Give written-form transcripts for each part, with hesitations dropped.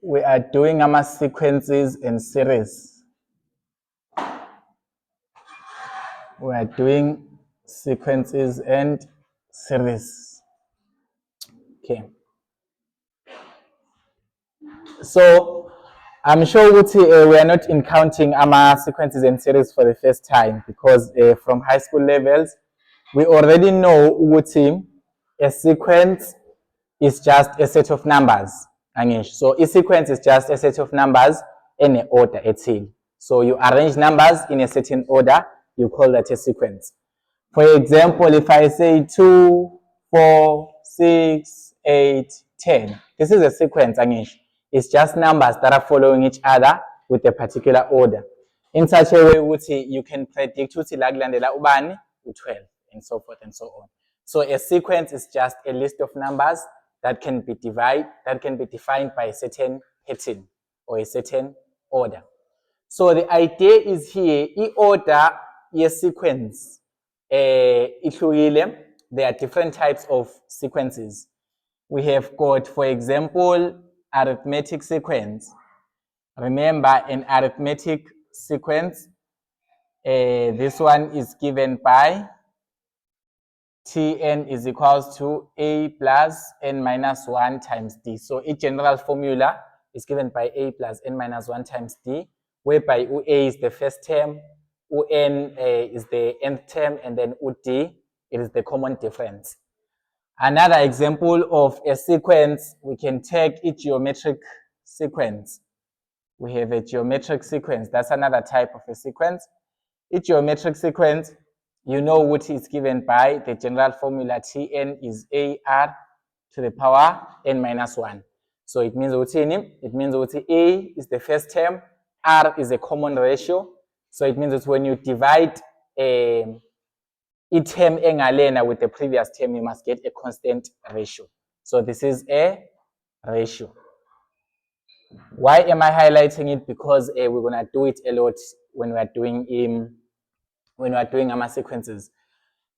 we are doing sequences in series. We are doing sequences and series. Okay. So I'm sure we are not encountering sequences and series for the first time because from high school levels, we already know a sequence is just a set of numbers. So a sequence is just a set of numbers in an order. So you arrange numbers in a certain order, you call that a sequence. For example, if I say 2, 4, 6, 8, 10, this is a sequence. It's just numbers that are following each other with a particular order. In such a way, you can predict ubani, 12, and so forth and so on. So a sequence is just a list of numbers that can be defined by a certain pattern or a certain order. So the idea is here, order is sequence. There are different types of sequences. We have got, for example, arithmetic sequence. Remember, an arithmetic sequence, this one is given by Tn is equals to A plus N minus 1 times D. So a general formula is given by A plus N minus 1 times D, whereby U A is the first term, U N is the nth term, and then U D, it is the common difference. Another example of a sequence, we can take a geometric sequence. We have a geometric sequence. That's another type of a sequence. A geometric sequence, you know what is given by the general formula Tn is AR to the power N minus 1. So it means that A is the first term, R is a common ratio. So it means that when you divide a term engalena with the previous term, you must get a constant ratio. So this is a ratio. Why am I highlighting it? Because we're gonna do it a lot when we are doing sequences.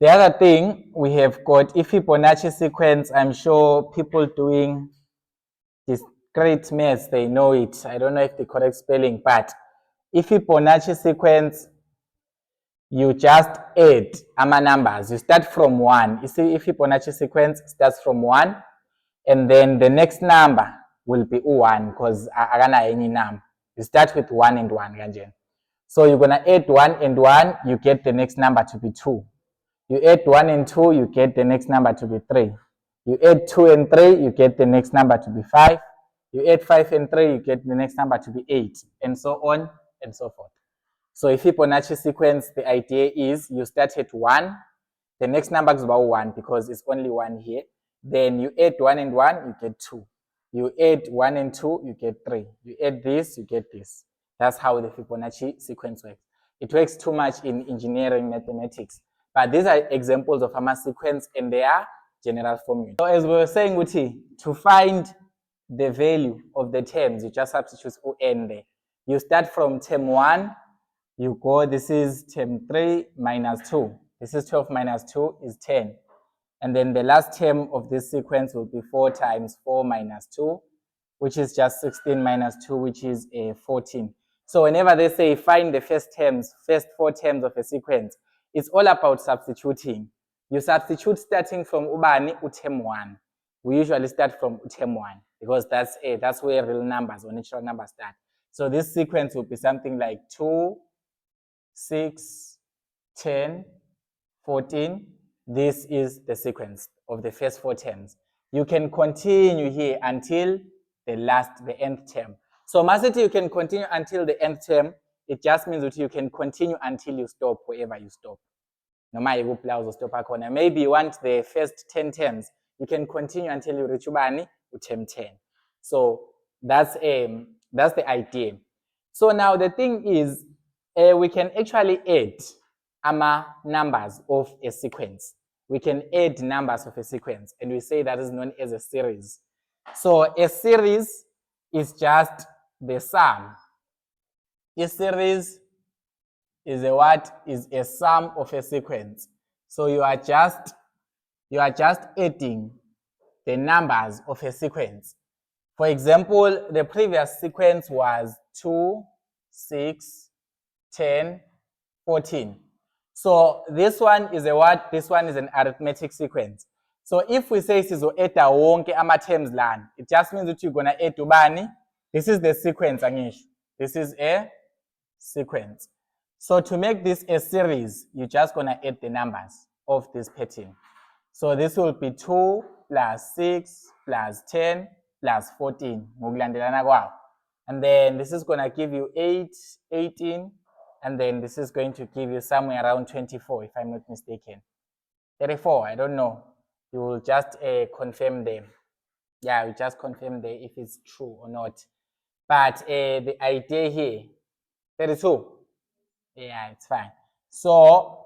The other thing we have got a Fibonacci sequence. I'm sure people doing discrete maths, they know it. I don't know if the correct spelling, but if Fibonacci sequence, you just add numbers. You start from 1. You see, if Fibonacci sequence starts from 1, and then the next number will be 1 because I don't have any number. You start with 1 and 1. So you're going to add 1 and 1, you get the next number to be 2. You add 1 and 2, you get the next number to be 3. You add 2 and 3, you get the next number to be 5. You add 5 and 3, you get the next number to be 8, and so on and so forth. So if Fibonacci sequence, the idea is you start at 1, the next number is about 1 because it's only 1 here. Then you add 1 and 1, you get 2. You add 1 and 2, you get 3. You add this, you get this. That's how the Fibonacci sequence works. It works too much in engineering mathematics. But these are examples of a sequence and they are general formula. So as we were saying, to find the value of the terms, you just substitute UN there. You start from term 1, you go, this is term 3 minus 2. This is 12 minus 2 is 10. And then the last term of this sequence will be 4 times 4 minus 2, which is just 16 minus 2, which is 14. So whenever they say find the first 4 terms of a sequence, it's all about substituting. You substitute starting from ubani term 1. We usually start from term 1 because that's where real numbers or natural numbers start. So this sequence will be something like 2, 6, 10, 14. This is the sequence of the first 4 terms. You can continue here until the nth term. So Masity, you can continue until the nth term. It just means that you can continue until you stop wherever you stop. No matter you go stop corner. Maybe you want the first 10 terms. You can continue until you reach term 10. So that's the idea. So now the thing is, we can actually add numbers of a sequence. We can add numbers of a sequence, and we say that is known as a series. So a series is just the sum. A series is a sum of a sequence. So you are just adding the numbers of a sequence. For example, the previous sequence was 2, 6, 10, 14. So this one is a what? This one is an arithmetic sequence. So if we say sizo-eda wonke ama-terms lana, it just means that you're going to add ubani. This is the sequence, angisho. This is a sequence. So to make this a series, you're just going to add the numbers of this pattern. So this will be 2 plus 6 plus 10 plus 14. And then this is going to give you 8, 18, and then this is going to give you somewhere around 24, if I'm not mistaken. 34, I don't know. You will just confirm them. Yeah, you just confirm them if it's true or not. But the idea here, 32. Yeah, it's fine. So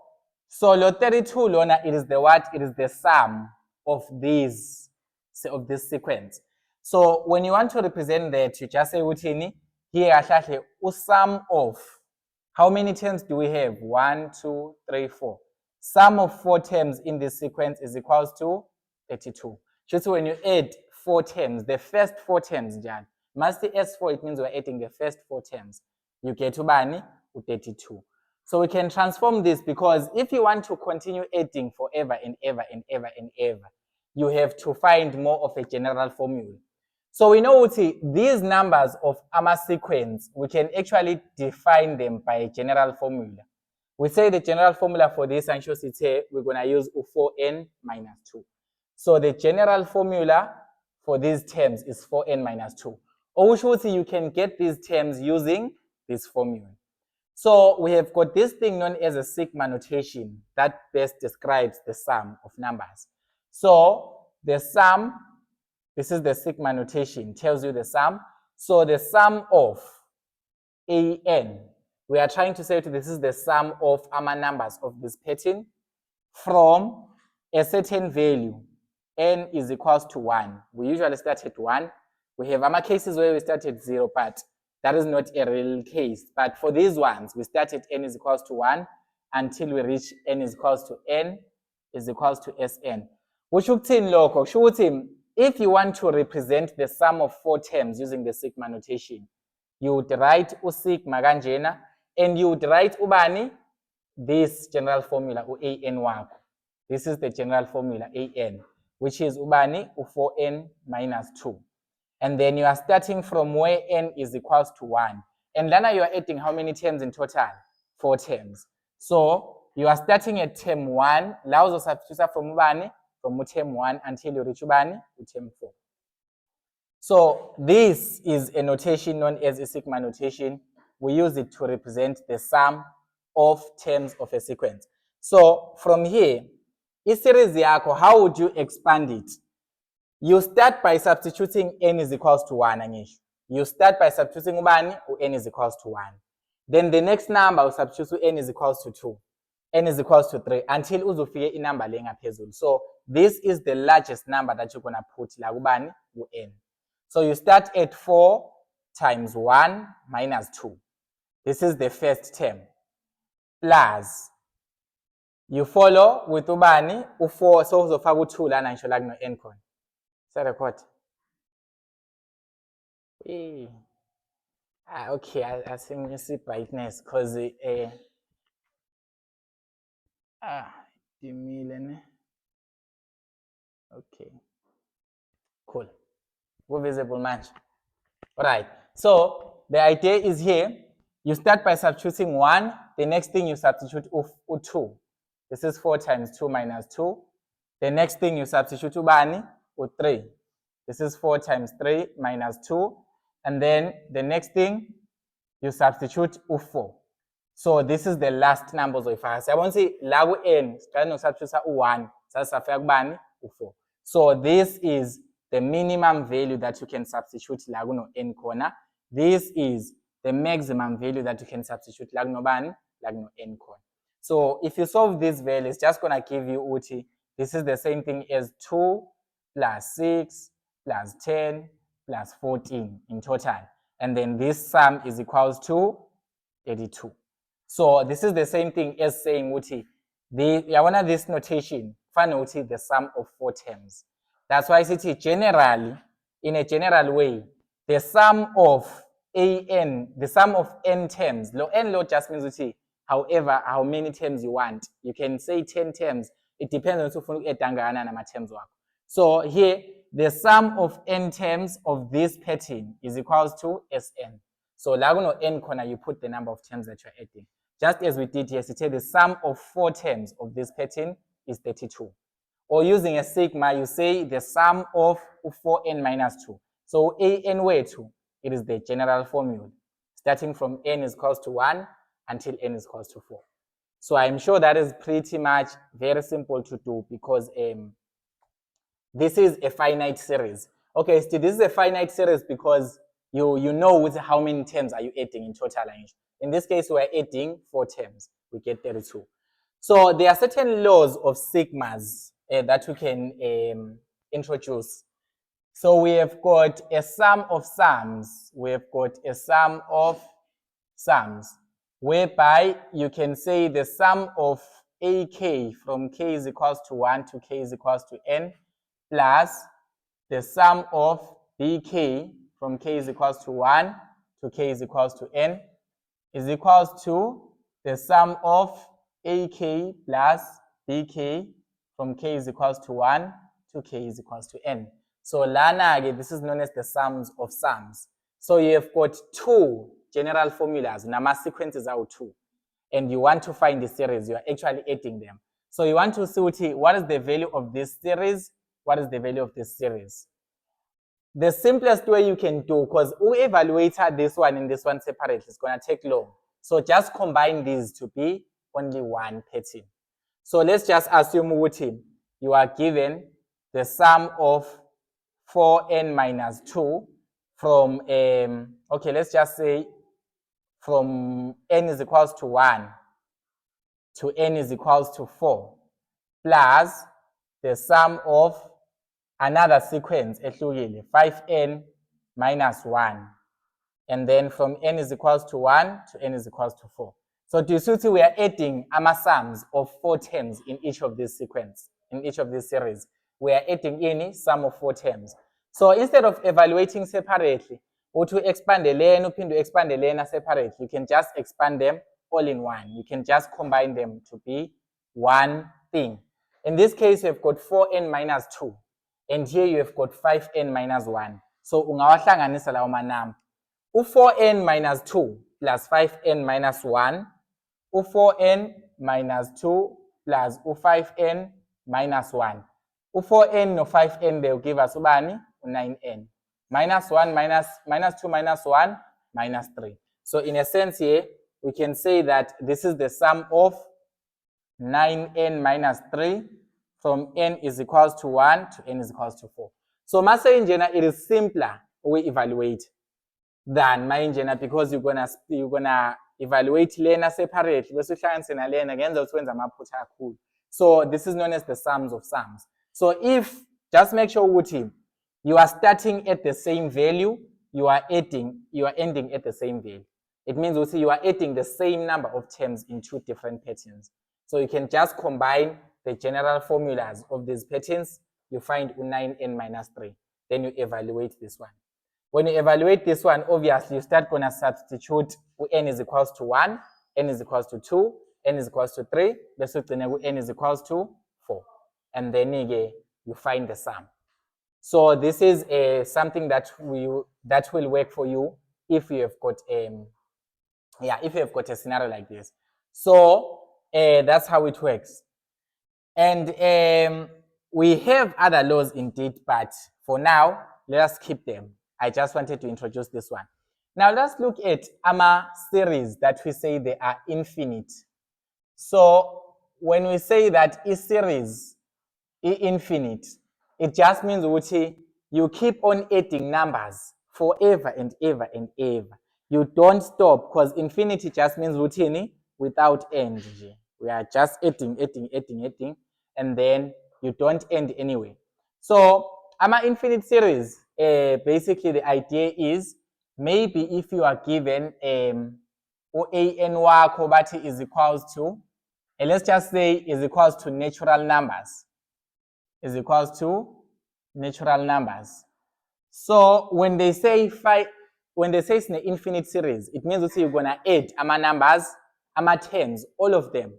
lo 32 lona, it is the what? It is the sum of this sequence. So when you want to represent that, you just say utini here sum of how many terms do we have? 1, 2, 3, 4. Sum of 4 terms in this sequence is equals to 32. Just when you add 4 terms, the first 4 terms, Jan, must the S4, it means we're adding the first 4 terms. You get ubani 32. So we can transform this, because if you want to continue adding forever and ever and ever and ever, you have to find more of a general formula. So we know these numbers of AMA sequence, we can actually define them by a general formula. We say the general formula for this, and we're going to use 4n minus 2. So the general formula for these terms is 4n minus 2. Or you can get these terms using this formula. So we have got this thing known as a sigma notation that best describes the sum of numbers. So the sum, this is the sigma notation, tells you the sum. So the sum of an, we are trying to say this is the sum of AMA numbers of this pattern from a certain value. N is equals to 1. We usually start at 1. We have AMA cases where we start at 0, but that is not a real case. But for these ones, we start at n is equals to 1 until we reach n is equals to n is equals to Sn. Which if you want to represent the sum of 4 terms using the sigma notation, you would write sigma kanjena, and you would write ubani this general formula an wako. This is the general formula an, which is ubani 4n minus 2. And then you are starting from where n is equals to 1. And then you are adding how many terms in total? 4 terms. So you are starting at term 1. Allows us to from ubani, from term 1 until you reach ubani to term 4. So this is a notation known as a sigma notation. We use it to represent the sum of terms of a sequence. So from here, in series yako, how would you expand it? You start by substituting n is equals to 1, angisho. You start by substituting ubani, n is equals to 1. Then the next number you substitute n is equals to 2, n is equals to 3, until uzofike inumber lengaphezulu. So this is the largest number that you're going to put la ubani, n. So you start at 4 times 1 minus 2. This is the first term. Plus, you follow with ubani, 4, so uzofaka 2 lana ngisho la kuno n khona. Record. Okay, I think you see brightness because okay, cool. Go visible match. All right. So the idea is here. You start by substituting 1. The next thing you substitute 2. This is 4 times 2 minus 2. The next thing you substitute ubani 3. This is 4 times 3 minus 2. And then the next thing, you substitute 4. So this is the last numbers of us. I want to say, lagu n, substitute 1. So this is the minimum value that you can substitute lagu no n corner. This is the maximum value that you can substitute lagu no n corner. So if you solve this value, it's just going to give you uti. This is the same thing as 2 plus 6 plus 10 plus 14 in total. And then this sum is equals to 32. So this is the same thing as saying uti, this notation, find uti the sum of 4 terms. That's why I say generally, in a general way, the sum of n terms, n just means however how many terms you want. You can say 10 terms. It depends on ufuna terms wakho. So here the sum of n terms of this pattern is equals to Sn. So la kuno n corner you put the number of terms that you're adding. Just as we did yesterday, the sum of 4 terms of this pattern is 32. Or using a sigma, you say the sum of 4n minus 2. So an way 2, it is the general formula, starting from n is equals to 1 until n is equals to 4. So I'm sure that is pretty much very simple to do because this is a finite series. Okay, so this is a finite series because you know with how many terms are you adding in total. In this case, we're adding 4 terms. We get 32. So there are certain laws of sigmas that we can introduce. So we have got a sum of sums. We have got a sum of sums, whereby you can say the sum of AK from k is equals to 1 to k is equals to n plus the sum of BK from k is equals to 1 to k is equals to n is equals to the sum of AK plus BK from k is equals to 1 to k is equals to n. So lana, this is known as the sums of sums. So you have got 2 general formulas, nama sequences are 2, and you want to find the series, you are actually adding them. So you want to see what is the value of this series, what is the value of this series. The simplest way you can do, because we evaluated this one and this one separately, it's going to take long. So just combine these to be only one pattern. So let's just assume you are given the sum of 4n minus 2 from, okay, let's just say from n is equals to 1 to n is equals to 4 plus the sum of another sequence, 5n minus 1. And then from n is equals to 1 to n is equals to 4. So do you see we are adding sums of 4 terms in each of these sequence, in each of these series. We are adding any sum of 4 terms. So instead of evaluating separately, or to expand the lane, expand the lane separately, you can just expand them all in one. You can just combine them to be one thing. In this case, you've got 4n minus 2. And here you have got 5n minus 1. So ungawahlanganisa lawo manamba. U4n minus 2 plus 5n minus 1. U4n minus 2 plus U5n minus 1. U4n no 5n, they'll give us ubani? 9n. Minus 1 minus 2 minus 1 minus 3. So in a sense here, we can say that this is the sum of 9n minus 3 from n is equals to 1 to n is equals to 4. So Masa Ingena, it is simpler we evaluate than my Ingena because you're gonna evaluate learner separately. So this is known as the sums of sums. So if just make sure you are starting at the same value, you are ending at the same value. It means you are adding the same number of terms in 2 different patterns. So you can just combine the general formulas of these patterns, you find 9n minus 3. Then you evaluate this one. When you evaluate this one, obviously you start going to substitute n is equals to 1, n is equals to 2, n is equals to 3, n is equals to 4. And then you find the sum. So this is something that will work for you if you have got if you have got a scenario like this. So that's how it works. And we have other laws indeed, but for now, let us keep them. I just wanted to introduce this one. Now let's look at series that we say they are infinite. So when we say that a series is infinite, it just means you keep on adding numbers forever and ever and ever. You don't stop, because infinity just means without end. We are just adding, and then you don't end anyway. So infinite series, basically the idea is maybe if you are given an wako bathi is equals to, let's just say is equals to natural numbers. Is equals to natural numbers. So when they say it's an infinite series, it means that you're gonna add numbers, terms, all of them,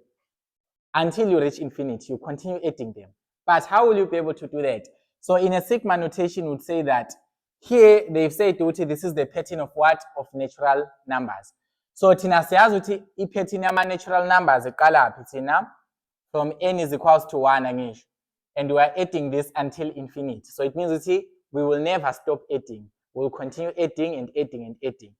until you reach infinity. You continue adding them. But how will you be able to do that? So in a sigma notation, would say that here they've said this is the pattern of what? Of natural numbers. So tina siyazi ukuthi ipattern yama-natural numbers iqala phi tina? From n is equals to 1 angisho. And we are adding this until infinity. So it means that we will never stop adding. We'll continue adding and adding and adding.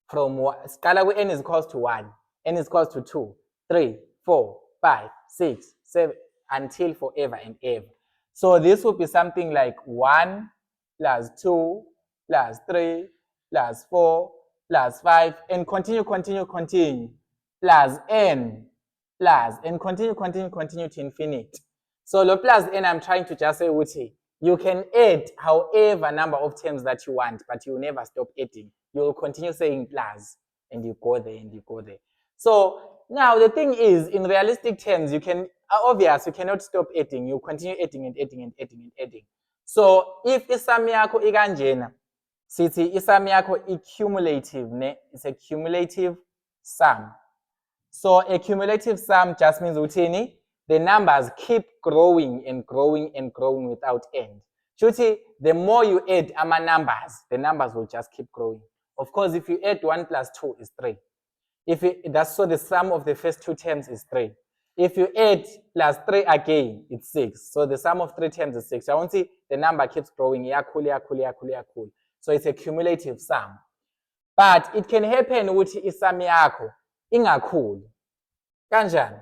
From scala n is equals to 1, n is equals to 2, 3, 4, 5, 6, 7, until forever and ever. So this will be something like 1 plus 2 plus 3 plus 4 plus 5, and continue, plus n, plus, and continue to infinite. So the plus n, I'm trying to just say, you can add however number of terms that you want, but you will never stop adding. You will continue saying plus, and you go there, and you go there. So now the thing is, in realistic terms, you can, obvious, you cannot stop adding. You continue adding and adding and adding and adding. So if isum yakho ikanjena, sithi isum yakho i-cumulative, ne? It's a cumulative sum. So a cumulative sum just means uthini, the numbers keep growing and growing and growing without end. Shuthi, the more you add numbers, the numbers will just keep growing. Of course, if you add 1 plus 2 is 3. That's so the sum of the first two terms is 3. If you add plus 3 again, it's 6. So the sum of 3 terms is 6. I want to see the number keeps growing. So it's a cumulative sum. But it can happen ukuthi isum yakho ingakhuli. Kanjani?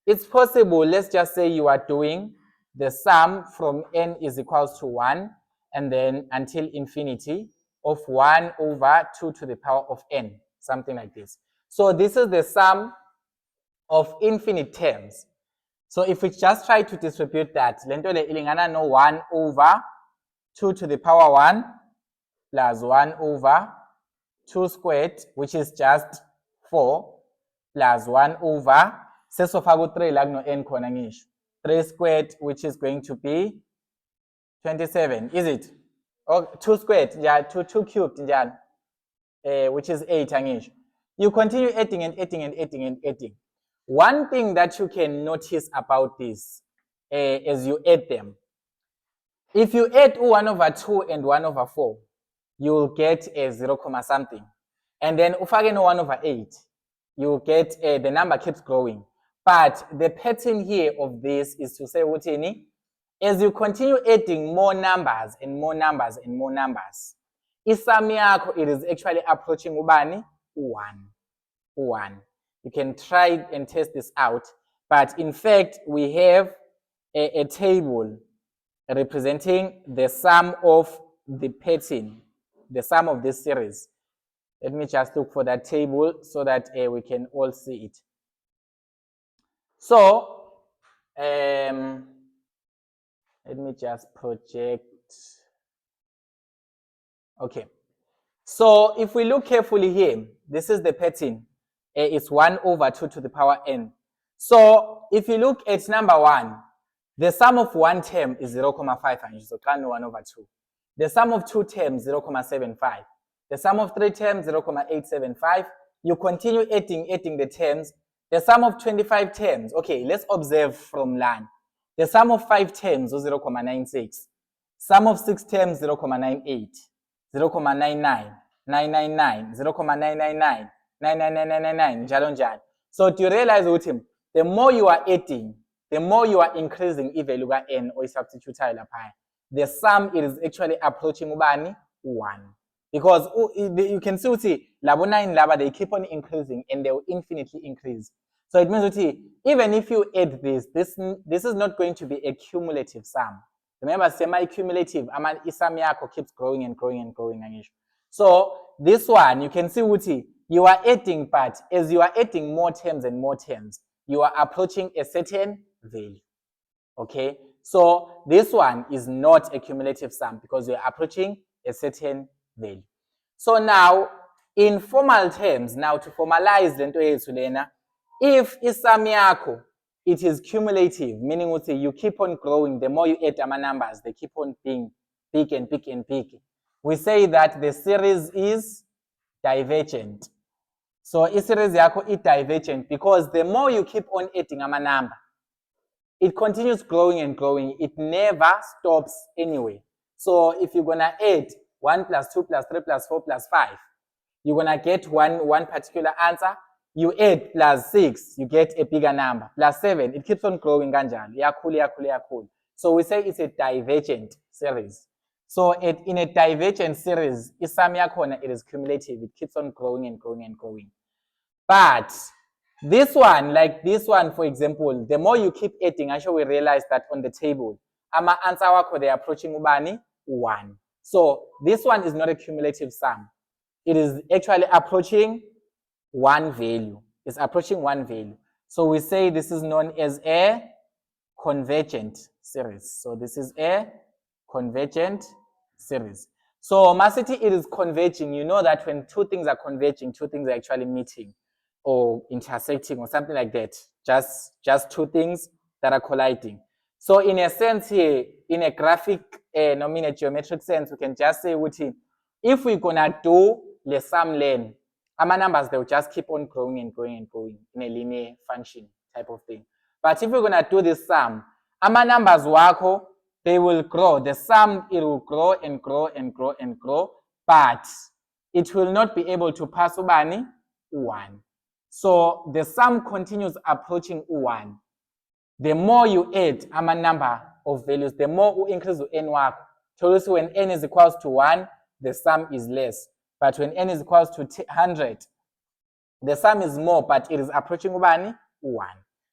It's possible, let's just say you are doing the sum from n is equals to 1 and then until infinity of 1 over 2 to the power of n, something like this. So this is the sum of infinite terms. So if we just try to distribute that, lento le ilingana no 1 over 2 to the power 1 plus 1 over 2 squared, which is just 4, plus 1 over, sesofaka 3 la kuno n khona ngisho, 3 squared, which is going to be 27, is it? Or 2 squared, yeah, 2 cubed, njalo, which is 8 angisho. You continue adding and adding and adding and adding. One thing that you can notice about this, as you add them, if you add 1 over 2 and 1 over 4, you will get a 0, something. And then ufake no 1 over 8, you will get the number keeps growing. But the pattern here of this is to say, as you continue adding more numbers and more numbers and more numbers, isum yakho, it is actually approaching ubani? 1. You can try and test this out. But in fact, we have a table representing the sum of the pattern, the sum of this series. Let me just look for that table so that we can all see it. So, let me just project. Okay. So if we look carefully here, this is the pattern. It's 1 over 2 to the power n. So if you look at number 1, the sum of one term is 0.5, so 1 over 2. The sum of 2 terms, 0.75. The sum of 3 terms, 0.875. You continue adding the terms. The sum of 25 terms, okay, let's observe from LAN. The sum of 5 terms, 0.96. Sum of 6 terms, 0.98. 0.99, 999, 0.999, 999, njalo njalo. So do you realize with him, the more you are adding, the more you are increasing i-value ka-n or i-substitute lapha. The sum, it is actually approaching ubani? 1. Because you can see ukuthi labo 9 laba, they keep on increasing and they will infinitely increase. So it means ukuthi even if you add this is not going to be a cumulative sum. Remember, semi-cumulative, isum yakho keeps growing and growing and growing. So this one, you can see ukuthi you are adding, but as you are adding more terms and more terms, you are approaching a certain value. Okay, so this one is not a cumulative sum because you are approaching a certain value. So now, in formal terms, now to formalize lento yethu lena, if isum yakho, it is cumulative, meaning you keep on growing, the more you add numbers, they keep on being big and big and big. we say that the series is divergent. So i-series yakho i-divergent because the more you keep on adding a number, it continues growing and growing. It never stops anyway. So if you're gonna add 1 plus 2 plus 3 plus 4 plus 5, you're gonna get one particular answer. You add plus 6, you get a bigger number. Plus 7, it keeps on growing kanjalo. Iyakhula. So we say it's a divergent series. So in a divergent series, isum yakhona, it is cumulative. It keeps on growing and growing and growing. But this one, like this one, for example, the more you keep adding, actually we realize that on the table, ama answer wako, they are approaching ubani 1. So this one is not a cumulative sum. It is actually approaching one value. It's approaching one value. So we say this is known as a convergent series. So this is a convergent series. So Masity, it is converging. You know that when two things are converging, two things are actually meeting or intersecting or something like that. Just two things that are colliding. So in a sense here, in a graphic, in a geometric sense, we can just say, if we're gonna do the sum len, our numbers, they'll just keep on growing and growing and growing in a linear function type of thing. But if we're gonna do this sum, our numbers wako, they will grow. The sum, it will grow and grow and grow and grow, but it will not be able to pass ubani 1. So the sum continues approaching 1. The more you add a number of values, the more you increase the n wako. So when n is equals to 1, the sum is less. But when n is equals to 100, the sum is more, but it is approaching ubani 1.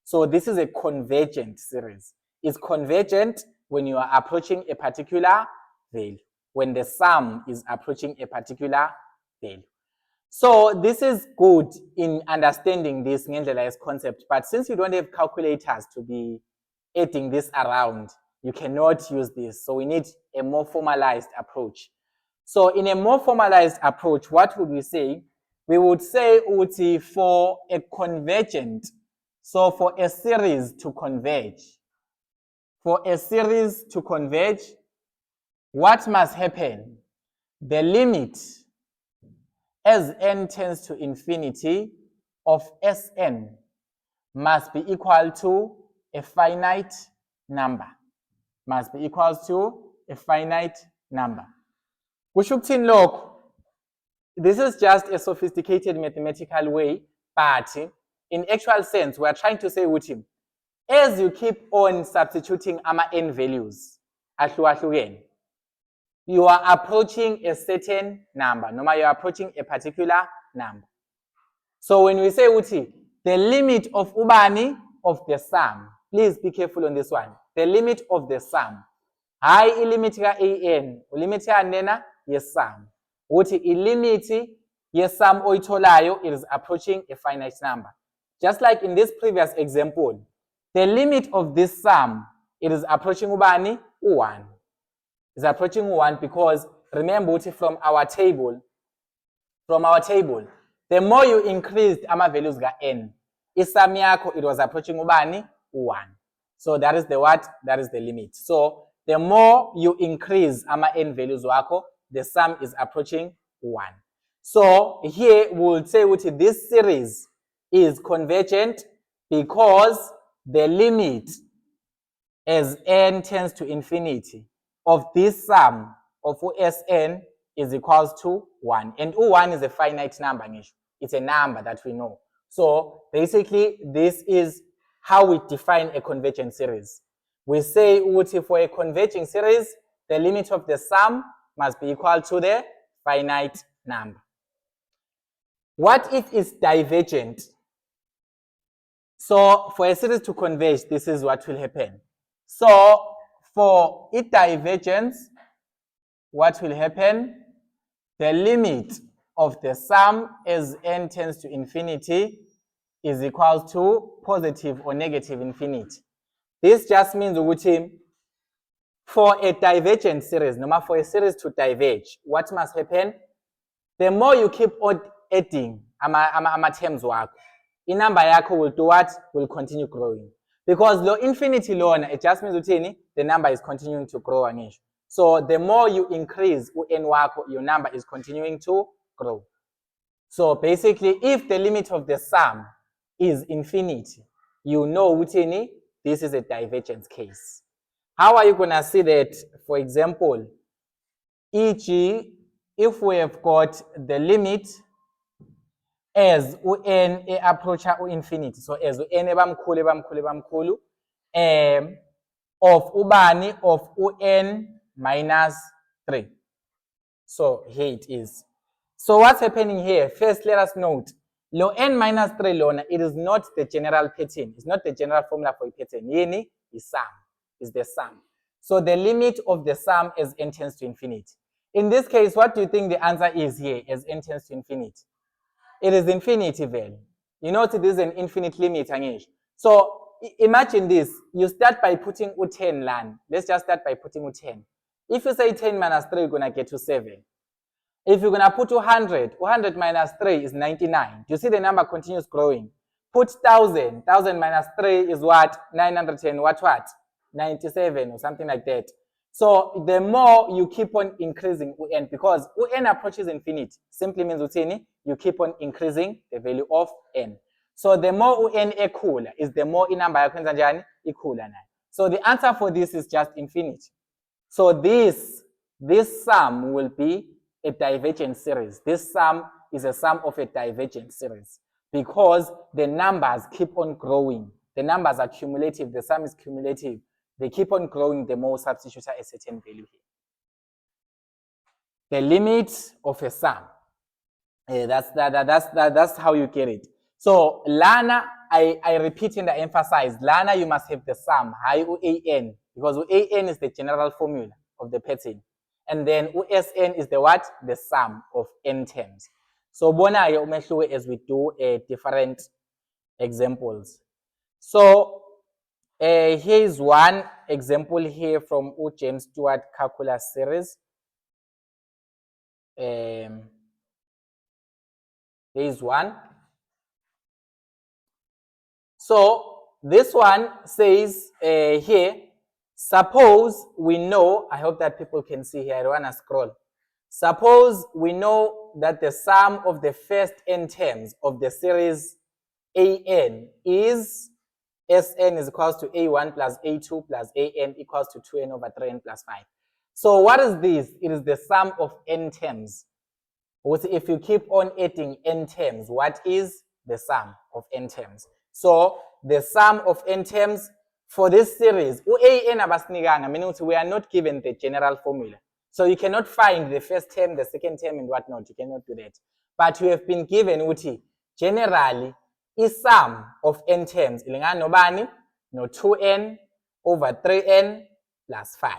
So this is a convergent series. It's convergent when you are approaching a particular value, when the sum is approaching a particular value. So this is good in understanding this ngendlela concept, but since you don't have calculators to be adding this around, you cannot use this. So we need a more formalized approach. So in a more formalized approach, what would we say? We would say for a convergent, so for a series to converge, what must happen? The limit as n tends to infinity of Sn must be equal to a finite number. Must be equal to a finite number. This is just a sophisticated mathematical way, but in actual sense, we are trying to say with him, as you keep on substituting n values, you are approaching a certain number. No matter you are approaching a particular number. So when we say uti, the limit of ubani of the sum, please be careful on this one. The limit of the sum. High limit ka an, limit ka nena yes sum. Uti limit yes sum oitolayo, it is approaching a finite number. Just like in this previous example, the limit of this sum, it is approaching ubani 1. Is approaching 1 because remember from our table, the more you increased ama values ga n, isum yako, it was approaching ubani 1. So that is the what? That is the limit. So the more you increase ama n values wako, the sum is approaching 1. So here we will say this series is convergent because the limit as n tends to infinity of this sum of Sn is equals to 1. And 1 is a finite number. It's a number that we know. So basically, this is how we define a convergent series. We say for a converging series, the limit of the sum must be equal to the finite number. What if it's divergent? So for a series to converge, this is what will happen. So for its divergence, what will happen? The limit of the sum as n tends to infinity is equal to positive or negative infinity. This just means for a divergent series, no matter for a series to diverge, what must happen? The more you keep on adding ama terms wako, in number yako will do what? Will continue growing. Because low infinity low, it just means the number is continuing to grow. So the more you increase n wako, your number is continuing to grow. So basically, if the limit of the sum is infinity, you know this is a divergence case. How are you going to see that? For example, e.g., if we have got the limit as n approach infinity, so as n ebamkhulu of ubani of n minus 3. So here it is. So what's happening here? First, let us note, lo n minus 3 lona, it is not the general pattern. It's not the general formula for a pattern. Yini is sum, is the sum. So the limit of the sum as n tends to infinity. In this case, what do you think the answer is here as n tends to infinity? It is infinity value. You notice this is an infinite limit, Angish. So imagine this. You start by putting u10 lan. Let's just start by putting u10. If you say 10 minus 3, you're going to get to 7. If you're going to put 100, 100 minus 3 is 99. You see the number continues growing. Put 1000. 1000 minus 3 is what? 910. What? 97 or something like that. So the more you keep on increasing un, because un approaches infinity, simply means you keep on increasing the value of n. So the more un ekhula is the more number yakwenza njani ikhula nayo. So the answer for this is just infinity. So this sum will be a divergent series. This sum is a sum of a divergent series because the numbers keep on growing. The numbers are cumulative. The sum is cumulative. They keep on growing the more substitute a certain value here. The limit of a sum. That's how you get it. So lana, I repeat and I emphasize, lana you must have the sum high an, because an is the general formula of the pattern. And then usn is the what? The sum of n terms. So bona as we do different examples. So here is one example here from James Stewart calculus series. There is one. So this one says here, suppose we know, I hope that people can see here, I don't want to scroll. Suppose we know that the sum of the first n terms of the series an is Sn is equals to A1 plus A2 plus An equals to 2n over 3n plus 5. So what is this? It is the sum of n terms. If you keep on adding n terms, what is the sum of n terms? So the sum of n terms for this series, meaning we are not given the general formula. So you cannot find the first term, the second term, and whatnot. You cannot do that. But you have been given generally is sum of n terms ilingana nobani no 2n over 3n plus 5.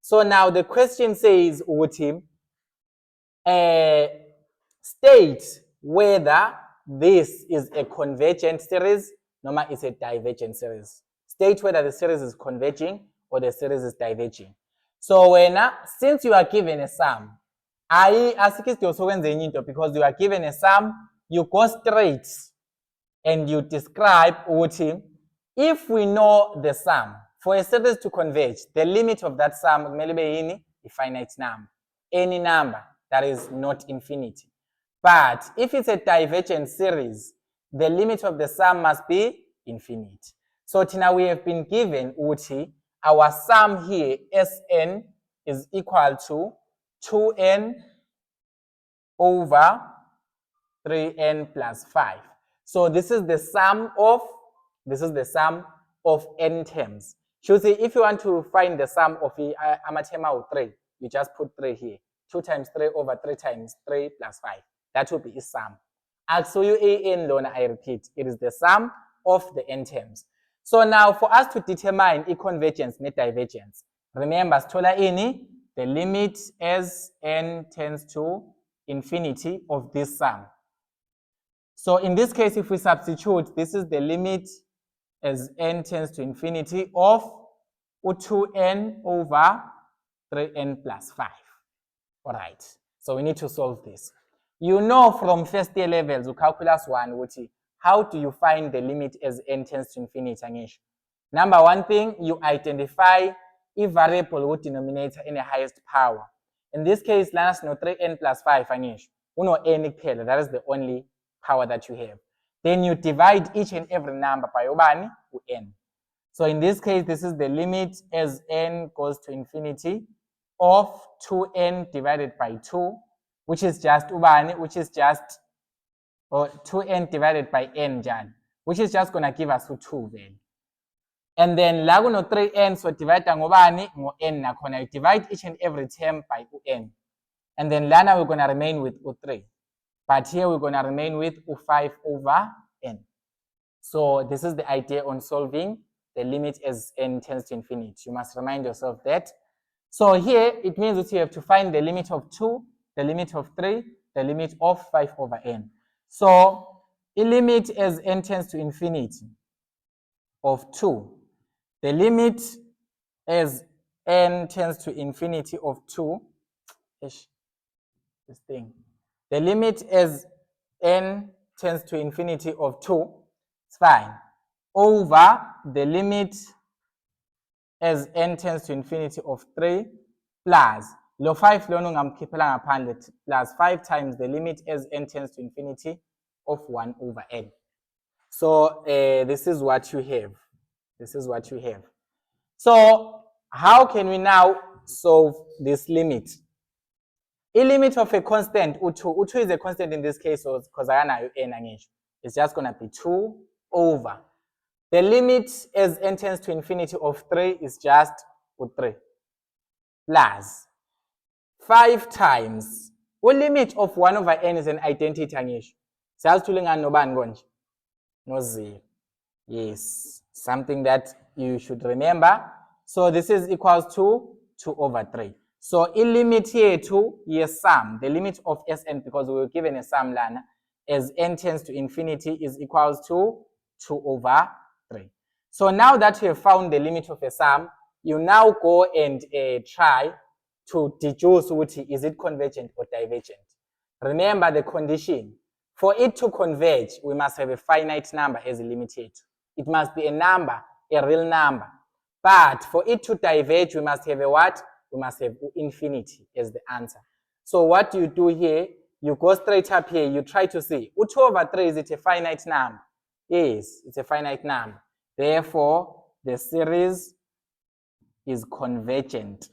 So now the question says state whether this is a convergent series noma is a divergent series. State whether the series is converging or the series is diverging. So since you are given a sum, because you are given a sum, you go straight and you describe if we know the sum for a series to converge, the limit of that sum may be a finite number, any number that is not infinity. But if it's a divergent series, the limit of the sum must be infinite. So now we have been given our sum here Sn is equal to 2n over 3n plus 5. So this is the sum of n terms. So see, if you want to find the sum of amatema of 3, you just put 3 here. 2 times 3 over 3 times 3 plus 5. That will be a sum. So you an lona, I repeat, it is the sum of the n terms. So now for us to determine convergence and divergence, remember stola ini the limit as n tends to infinity of this sum. So in this case, if we substitute, this is the limit as n tends to infinity of 2n over 3n plus 5. All right. So we need to solve this. You know from first year levels, calculus 1, how do you find the limit as n tends to infinity? Number one thing, you identify i-variable ku-denominator in the highest power. In this case, lana sino 3n plus 5 angisho. Uno n kuphela, that is the only power that you have. Then you divide each and every number by ubani? U-n. So in this case, this is the limit as n goes to infinity of 2n divided by 2, which is just ubani, which is just, or 2n divided by n njani, which is just going to give us 2 then. And then la kuno 3n, so divide ngobani? Ngo-n nakhona. You divide each and every term by n. And then lana we're going to remain with 3. But here we're going to remain with 5 over n. So this is the idea on solving the limit as n tends to infinity. You must remind yourself that. So here it means that you have to find the limit of 2, the limit of 3, the limit of 5 over n. So a limit as n tends to infinity of 2, the limit as n tends to infinity of 2, the limit as n tends to infinity of 2, it's fine, over the limit as n tends to infinity of 3 plus lo 5 lona ungamkhiphela ngaphandle plus 5 times the limit as n tends to infinity of 1 over n. So this is what you have. This is what you have. So how can we now solve this limit? A limit of a constant, u2 is a constant in this case because akanayo n angisho. It's just going to be 2 over. The limit as n tends to infinity of 3 is just 3 plus 5 times. The limit of 1 over n is an identity angisho. Siyazithula nobani konje? No 0. Yes, something that you should remember. So this is equals to 2 over 3. So a limit here to sum, the limit of Sn, because we were given a sum lana, as n tends to infinity is equals to 2 over 3. So now that you have found the limit of a sum, you now go and try to deduce is it convergent or divergent. Remember the condition. For it to converge, we must have a finite number as a limit here. It must be a number, a real number. But for it to diverge, we must have a what? We must have infinity as the answer. So what do you do here? You go straight up here, you try to see, 2 over 3, is it a finite number? Yes, it's a finite number. Therefore, the series is convergent.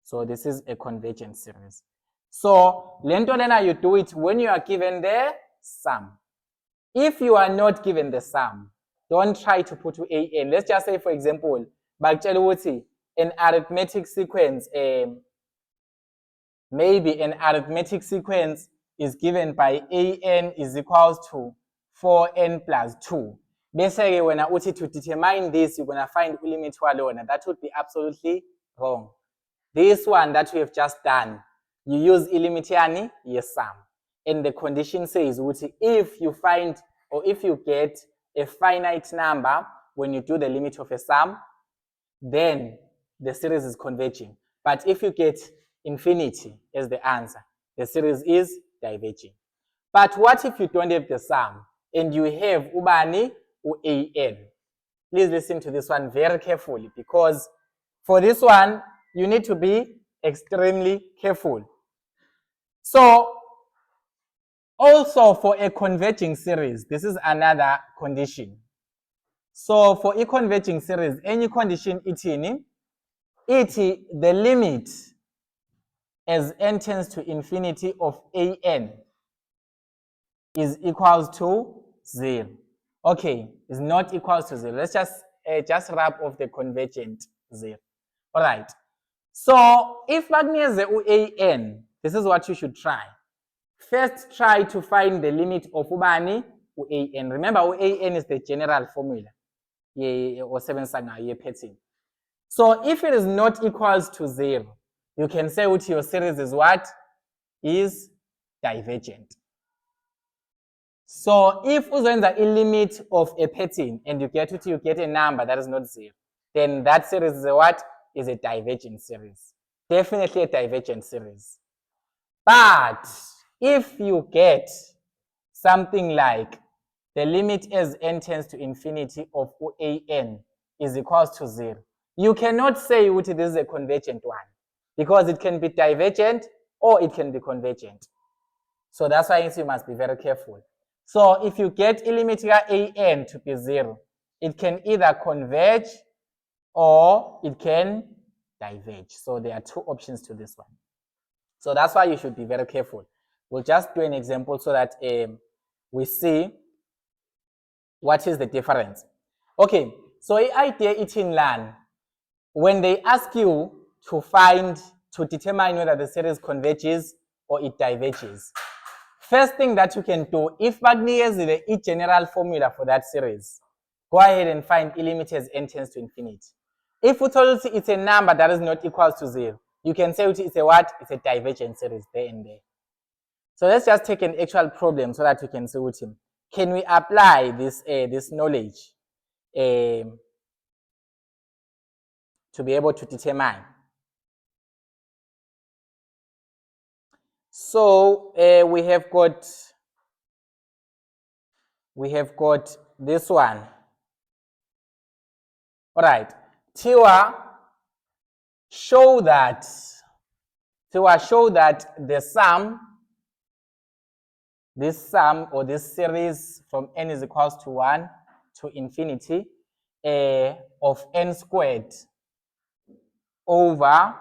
So this is a convergent series. So, lento lena, you do it when you are given the sum. If you are not given the sum, don't try to put an. Let's just say, for example, an arithmetic sequence, maybe an arithmetic sequence is given by an is equals to 4n plus 2. Basically, when I want to determine this, you're going to find the limit alone. That would be absolutely wrong. This one that we have just done, you use limitiani, yes, sum. And the condition says, if you find or if you get a finite number when you do the limit of a sum, then the series is converging. But if you get infinity as the answer, the series is diverging. But what if you don't have the sum and you have ubani u-an? Please listen to this one very carefully, because for this one, you need to be extremely careful. So, also for a converging series, this is another condition. So for a converging series, any condition the limit as n tends to infinity of an is equals to 0. Okay, is not equals to 0. Let's just wrap off the convergent 0. All right. So if magnesium an, this is what you should try. First, try to find the limit of ubani an. Remember, an is the general formula. Or 7 sanga pattern. So if it is not equals to 0, you can say what your series is what? Is divergent. So if uzenza a limit of a pattern and you get a number that is not 0, then that series is a what? Is a divergent series. Definitely a divergent series. But if you get something like the limit as n tends to infinity of an is equals to 0, You cannot say this is a convergent one because it can be divergent or it can be convergent. So that's why you must be very careful. So if you get a limit an to be 0, it can either converge or it can diverge. So there are two options to this one. So that's why you should be very careful. We'll just do an example so that we see what is the difference. Okay, so the idea is in LAN. When they ask you to determine whether the series converges or it diverges, first thing that you can do, if is the general formula for that series, go ahead and find E limit as n tends to infinity. If we told it's a number that is not equal to 0, you can say it's a what? It's a divergent series there and there. So let's just take an actual problem so that we can see with him. Can we apply this this knowledge to be able to determine? So we have got this one. All right. Tiwa show that the sum, or this series from n is equals to 1 to infinity of n squared over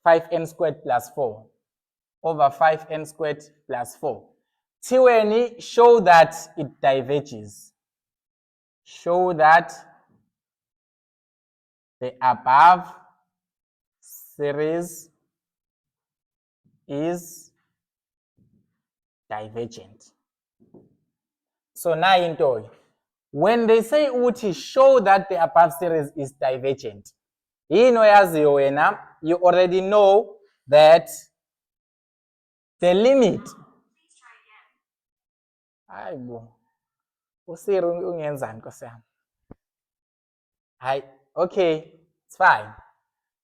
5n squared plus 4 over 5n squared plus 4. Tiweni show that it diverges. Show that the above series is divergent. So now into when they say uti show that the above series is divergent, you already know that the limit. Okay, it's fine.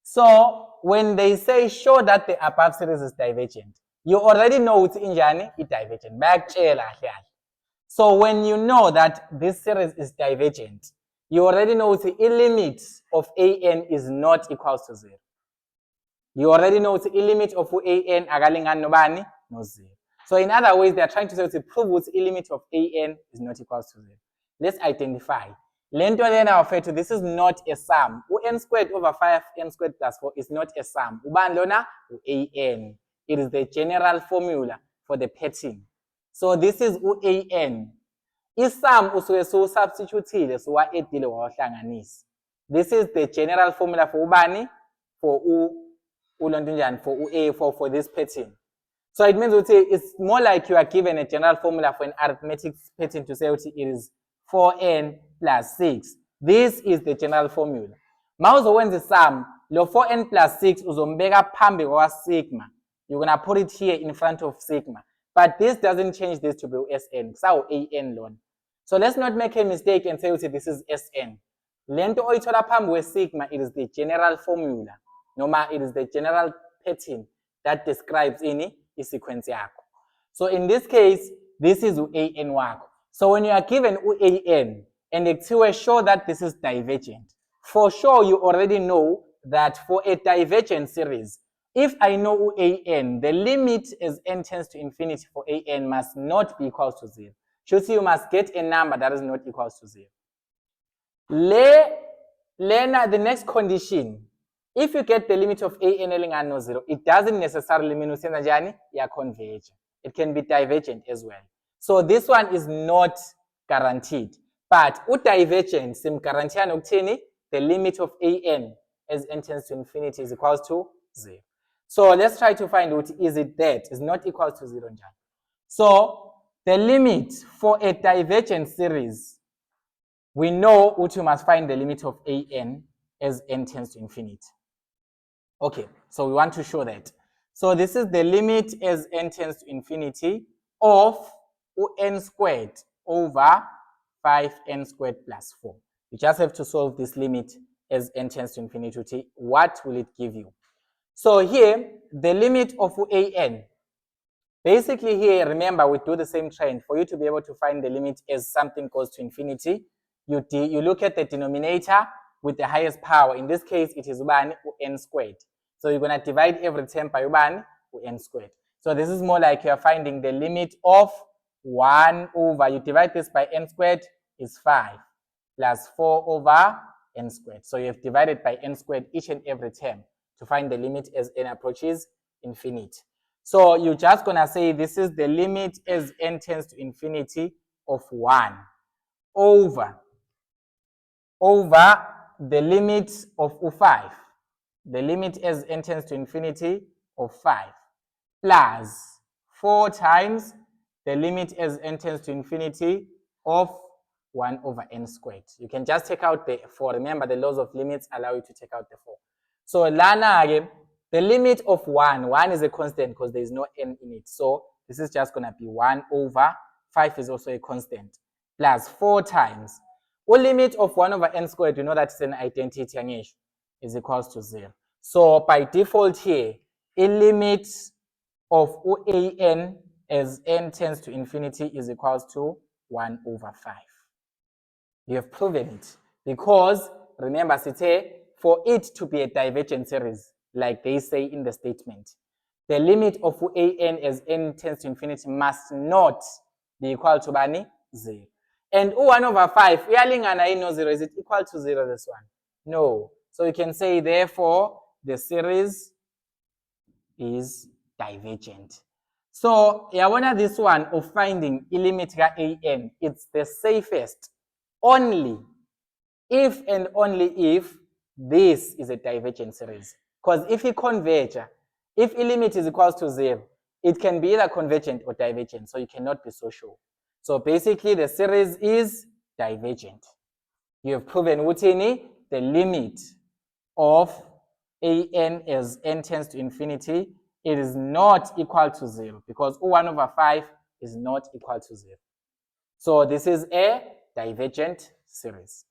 So when they say show that the above series is divergent, you already know it's injani, it's divergent. So when you know that this series is divergent, you already know the limit of an is not equal to 0. You already know the limit of an agalingan nobani no 0. So in other words, they are trying to say to prove the limit of an is not equal to 0. Let's identify. Lento then I refer to this is not a sum. N squared over 5n squared plus 4 is not a sum. Uban lona an. It is the general formula for the pattern. So this is an. Isum usuke so substitute so wa edile wahlanganisa. This is the general formula for ubani for for this pattern. So it means it's more like you are given a general formula for an arithmetic pattern to say it is 4n plus 6. This is the general formula. Mauzo when the sum, lo 4n plus 6 uzombeka phambi kwa sigma. You're going to put it here in front of sigma. But this doesn't change this to be Sn. So an lon. So let's not make a mistake and say this is Sn. Lento oyithola phambi kwa sigma, it is the general formula. Noma it is the general pattern that describes any sequence yakho. So in this case, this is an wakho. So when you are given an and ekuthiwe show that this is divergent, for sure you already know that for a divergent series, if I know an, the limit as n tends to infinity for an must not be equal to 0. So you must get a number that is not equal to 0. The next condition, if you get the limit of an elingana no 0, it doesn't necessarily mean you converge. It can be divergent as well. So this one is not guaranteed. But divergent sim guarantee the limit of an as n tends to infinity is equal to 0. So let's try to find what is it that is not equal to 0. So the limit for a divergent series, we know you must find the limit of an as n tends to infinity. Okay, so we want to show that. So this is the limit as n tends to infinity of n squared over 5n squared plus 4. You just have to solve this limit as n tends to infinity. What will it give you? So here, the limit of an, basically here, remember, we do the same trend. For you to be able to find the limit as something goes to infinity, you look at the denominator, with the highest power. In this case, it is n squared. So you're going to divide every term by n squared. So this is more like you're finding the limit of 1 over, you divide this by n squared, is 5, plus 4 over n squared. So you have divided by n squared each and every term to find the limit as n approaches infinity. So you're just going to say this is the limit as n tends to infinity of 1 over the limit of 5, the limit as n tends to infinity of 5, plus 4 times the limit as n tends to infinity of 1 over n squared. You can just take out the 4. Remember, the laws of limits allow you to take out the 4. So lana again, the limit of 1 is a constant because there is no n in it. So this is just going to be 1 over 5 is also a constant, plus 4 times. The limit of 1 over n squared, you know that it's an identity, is equals to 0. So by default here, a limit of an as n tends to infinity is equals to 1 over 5. You have proven it because, remember, for it to be a divergent series, like they say in the statement, the limit of an as n tends to infinity must not be equal to 0. And 1 over 5, no 0, is it equal to 0, this one? No. So you can say, therefore, the series is divergent. So, this one of finding a limit an, it's the safest only if and only if this is a divergent series. Because if you converge, if a limit is equals to 0, it can be either convergent or divergent, so you cannot be so sure. So basically, the series is divergent. You have proven the limit of an as n tends to infinity, it is not equal to 0 because 1 over 5 is not equal to 0. So this is a divergent series.